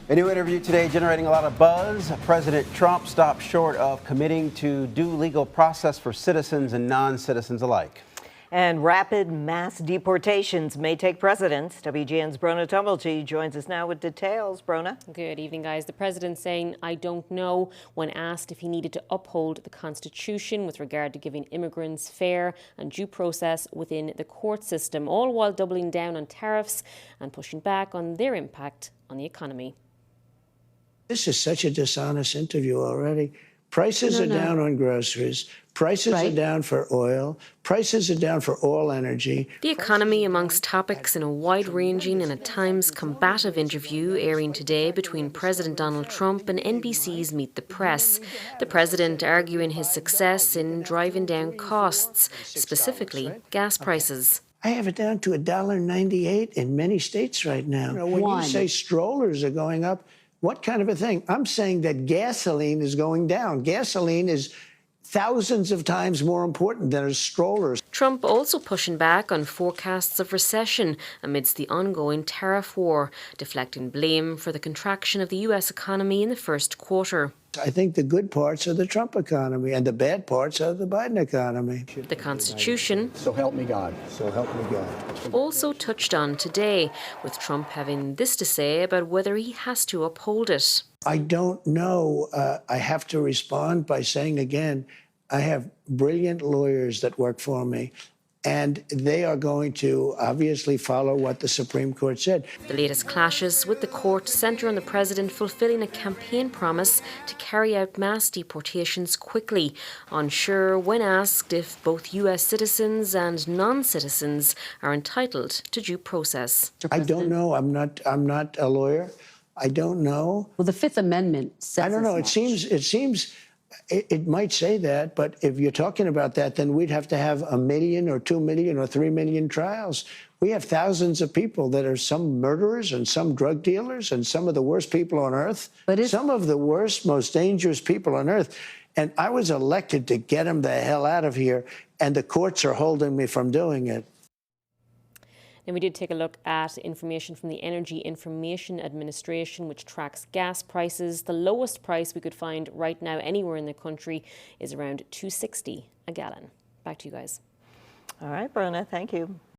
A new interview today generating a lot of buzz. President Trump stopped short of committing to due legal process for citizens and non-citizens alike. And rapid mass deportations may take precedence. WGN's Brona Tumblety joins us now with details. Brona. Good evening, guys. The president saying, "I don't know," when asked if he needed to uphold the Constitution with regard to giving immigrants fair and due process within the court system, all while doubling down on tariffs and pushing back on their impact on the economy. This is such a dishonest interview already. Prices are down on groceries. Prices are down for oil. Prices are down for all energy. The economy amongst topics in a wide-ranging and at times combative interview airing today between President Donald Trump and NBC's Meet the Press. The president arguing his success in driving down costs, specifically gas prices. I have it down to $1.98 in many states right now. When you say strollers are going up, what kind of a thing? I'm saying that gasoline is going down. Gasoline is thousands of times more important than a stroller. Trump also pushing back on forecasts of recession amidst the ongoing tariff war, deflecting blame for the contraction of the U.S. economy in the first quarter. I think the good parts are the Trump economy and the bad parts are the Biden economy. The Constitution, so help me God. So help me God. Also touched on today, with Trump having this to say about whether he has to uphold it. I don't know. I have to respond by saying again, I have brilliant lawyers that work for me, and they are going to obviously follow what the Supreme Court said. The latest clashes with the court centre on the president fulfilling a campaign promise to carry out mass deportations quickly, unsure when asked if both U.S. citizens and non-citizens are entitled to due process. I don't know. I'm not a lawyer. I don't know. Well, the Fifth Amendment says I don't know. It seems it might say that, but if you're talking about that, then we'd have to have 1 million or 2 million or 3 million trials. We have thousands of people that are some murderers and some drug dealers and some of the worst people on earth. Some of the worst, most dangerous people on earth. And I was elected to get them the hell out of here, and the courts are holding me from doing it. And we did take a look at information from the Energy Information Administration, which tracks gas prices. The lowest price we could find right now anywhere in the country is around $2.60 a gallon. Back to you guys. All right, Brona, thank you.